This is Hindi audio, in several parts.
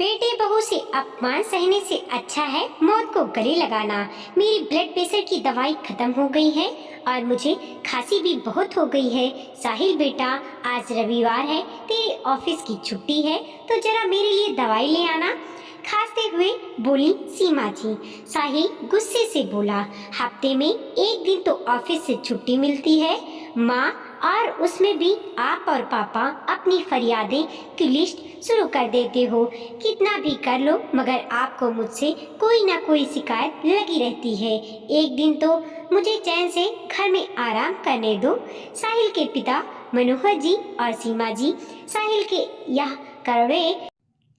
बेटे बहू से अपमान सहने से अच्छा है मौत को गले लगाना। मेरी ब्लड प्रेशर की दवाई खत्म हो गई है और मुझे खांसी भी बहुत हो गई है। साहिल बेटा, आज रविवार है, तेरे ऑफिस की छुट्टी है, तो जरा मेरे लिए दवाई ले आना, खांसते हुए बोली सीमा जी। साहिल गुस्से से बोला, हफ्ते में एक दिन तो ऑफिस से छुट्टी मिलती है माँ, और उसमें भी आप और पापा अपनी फरियादें की लिस्ट शुरू कर देते हो। कितना भी कर लो मगर आपको मुझसे कोई ना कोई शिकायत लगी रहती है। एक दिन तो मुझे चैन से घर में आराम करने दो। साहिल के पिता मनोहर जी और सीमा जी साहिल के यह कड़वे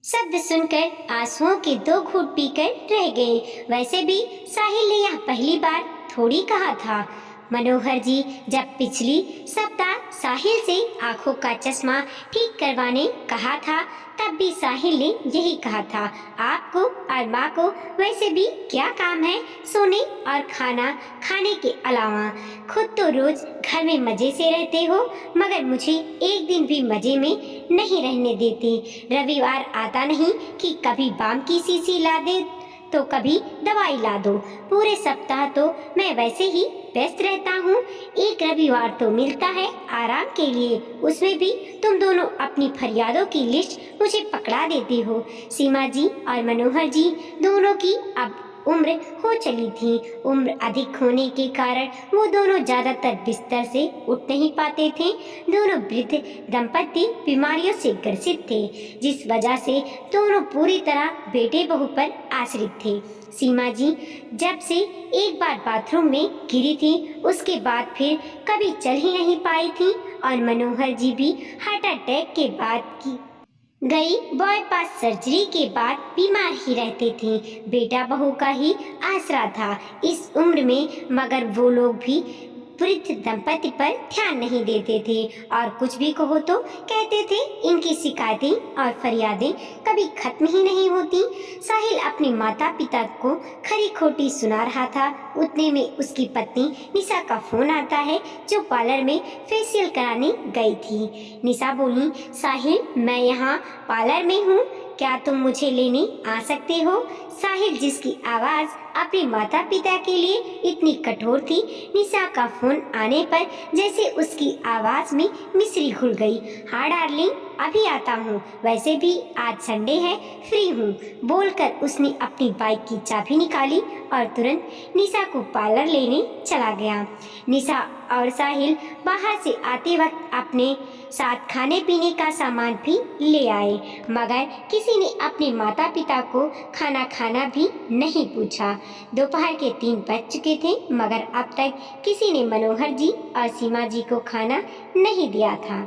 शब्द सुनकर आंसुओं के दो घूंट पीकर रह गए। वैसे भी साहिल ने यह पहली बार थोड़ी कहा था। मनोहर जी जब पिछली सप्ताह साहिल से आंखों का चश्मा ठीक करवाने कहा था, तब भी साहिल ने यही कहा था, आपको और माँ को वैसे भी क्या काम है सोने और खाना खाने के अलावा। खुद तो रोज घर में मजे से रहते हो मगर मुझे एक दिन भी मजे में नहीं रहने देते। रविवार आता नहीं कि कभी बाम की शीशी ला दे तो कभी दवाई ला दो। पूरे सप्ताह तो मैं वैसे ही व्यस्त रहता हूँ, एक रविवार तो मिलता है आराम के लिए, उसमें भी तुम दोनों अपनी फरियादों की लिस्ट मुझे पकड़ा देते हो। सीमा जी और मनोहर जी दोनों की अब उम्र हो चली थी। उम्र अधिक होने के कारण वो दोनों ज्यादातर बिस्तर से उठ नहीं पाते थे। दोनों वृद्ध दंपति बीमारियों से ग्रसित थे, जिस वजह से दोनों पूरी तरह बेटे बहू पर आश्रित थे। सीमा जी जब से एक बार बाथरूम में गिरी थी, उसके बाद फिर कभी चल ही नहीं पाई थी, और मनोहर जी भी हार्ट अटैक के बाद की गई बाईपास सर्जरी के बाद बीमार ही रहते थे। बेटा बहू का ही आसरा था इस उम्र में, मगर वो लोग भी वृद्ध दंपति पर ध्यान नहीं देते थे, और कुछ भी कहो तो कहते थे इनकी शिकायतें और फरियादें कभी खत्म ही नहीं होती। साहिल अपने माता पिता को खरी खोटी सुना रहा था, उतने में उसकी पत्नी निशा का फोन आता है, जो पार्लर में फेशियल कराने गई थी। निशा बोली, साहिल मैं यहाँ पार्लर में हूँ, क्या तुम मुझे लेने आ सकते हो? साहिल जिसकी आवाज अपने माता पिता के लिए इतनी कठोर थी, निशा का फोन आने पर जैसे उसकी आवाज में मिश्री घुल गई। हाँ डार्लिंग, अभी आता हूँ, वैसे भी आज संडे है, फ्री हूँ, बोलकर उसने अपनी बाइक की चाबी निकाली और तुरंत निशा को पार्लर लेने चला गया। निशा और साहिल बाहर से आते वक्त अपने साथ खाने पीने का सामान भी ले आए, मगर किसी ने अपने माता पिता को खाना खाना भी नहीं पूछा। दोपहर के 3 बज चुके थे, मगर अब तक किसी ने मनोहर जी और सीमा जी को खाना नहीं दिया था।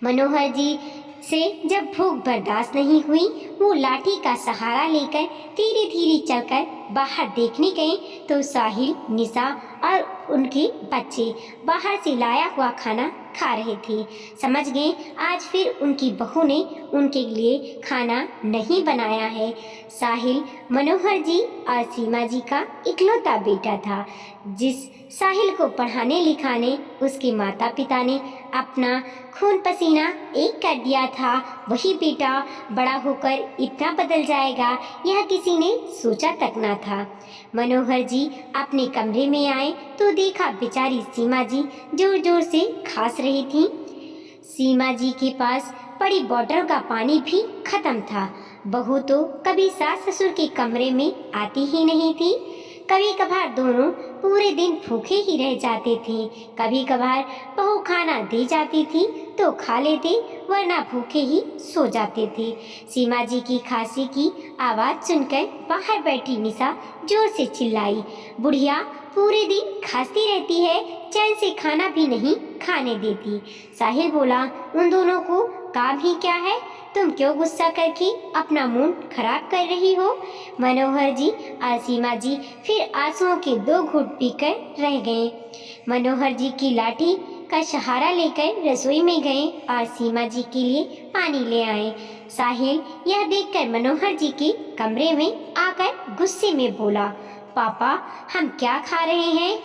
मनोहर जी से जब भूख बर्दाश्त नहीं हुई, वो लाठी का सहारा लेकर धीरे धीरे चलकर बाहर देखने गए तो साहिल, निशा और उनके बच्चे बाहर से लाया हुआ खाना खा रहे थे। समझ गए आज फिर उनकी बहू ने उनके लिए खाना नहीं बनाया है। साहिल मनोहर जी और सीमा जी का इकलौता बेटा था, जिस साहिल को पढ़ाने लिखाने उसके माता पिता ने अपना खून पसीना एक कर दिया था, वही बेटा बड़ा होकर इतना बदल जाएगा यह किसी ने सोचा तक ना था। मनोहर जी अपने कमरे में आए तो देखा बेचारी सीमा जी जोर जोर से खांस रही थी। सीमा जी के पास पड़ी बोतल का पानी भी खत्म था। बहू तो कभी सास ससुर के कमरे में आती ही नहीं थी। कभी कभार दोनों पूरे दिन भूखे ही रह जाते थे। कभी कभार बहू खाना दे जाती थी तो खा लेते, वरना भूखे ही सो जाते थे। सीमा जी की खांसी की आवाज़ सुनकर बाहर बैठी निशा जोर से चिल्लाई, बुढ़िया पूरे दिन खांसती रहती है, चैन से खाना भी नहीं खाने देती। साहिल बोला, उन दोनों को काम ही क्या है, तुम क्यों गुस्सा करके अपना मूड खराब कर रही हो? मनोहर जी और सीमा जी फिर आंसुओं के 2 घूंट पीकर रह गए। मनोहर जी की लाठी का सहारा लेकर रसोई में गए और सीमा जी के लिए पानी ले आए। साहिल यह देखकर मनोहर जी के कमरे में आकर गुस्से में बोला, पापा हम क्या खा रहे हैं,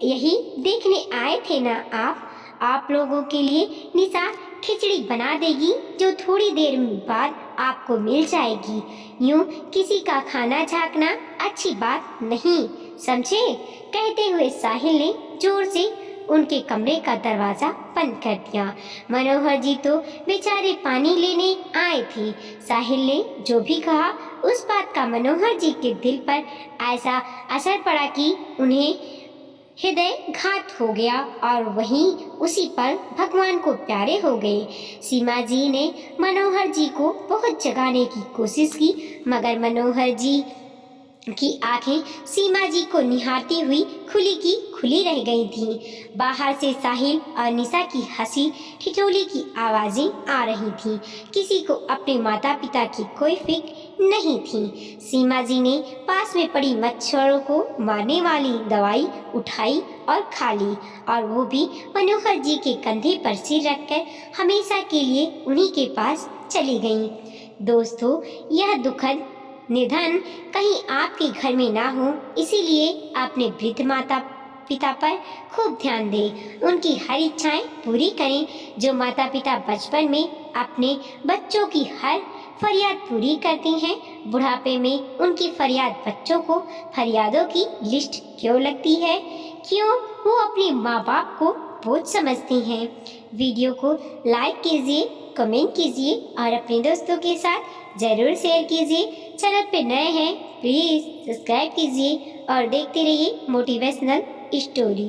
यही देखने आए थे ना आप लोगों के लिए निशा खिचड़ी बना देगी, जो थोड़ी देर बाद आपको मिल जाएगी। यूं किसी का खाना झांकना अच्छी बात नहीं, समझे? कहते हुए साहिल ने जोर से उनके कमरे का दरवाजा बंद कर दिया। मनोहर जी तो बेचारे पानी लेने आए थे। साहिल ने जो भी कहा उस बात का मनोहर जी के दिल पर ऐसा असर पड़ा कि उन्हें हृदय घात हो गया और वहीं उसी पर भगवान को प्यारे हो गए। सीमा जी ने मनोहर जी को बहुत जगाने की कोशिश की, मगर मनोहर जी की आंखें सीमा जी को निहारती हुई खुली की खुली रह गई थीं। बाहर से साहिल और निशा की हंसी ठिठोली की आवाजें आ रही थीं। किसी को अपने माता पिता की कोई फिक्र नहीं थी। सीमा जी ने पास में पड़ी मच्छरों को मारने वाली दवाई उठाई और खा ली, और वो भी मनोहर जी के कंधे पर सिर रखकर हमेशा के लिए उन्हीं के पास चली गईं। दोस्तों, यह दुखद निधन कहीं आपके घर में ना हो, इसीलिए अपने वृद्ध माता पिता पर खूब ध्यान दें। उनकी हर इच्छाएं पूरी करें। जो माता पिता बचपन में अपने बच्चों की हर फरियाद पूरी करते हैं, बुढ़ापे में उनकी फरियाद बच्चों को फरियादों की लिस्ट क्यों लगती है? क्यों वो अपने माँ बाप को बोझ समझते हैं? वीडियो को लाइक कीजिए, कमेंट कीजिए और अपने दोस्तों के साथ जरूर शेयर कीजिए। चैनल पे नए हैं प्लीज़ सब्सक्राइब कीजिए और देखते रहिए मोटिवेशनल स्टोरी।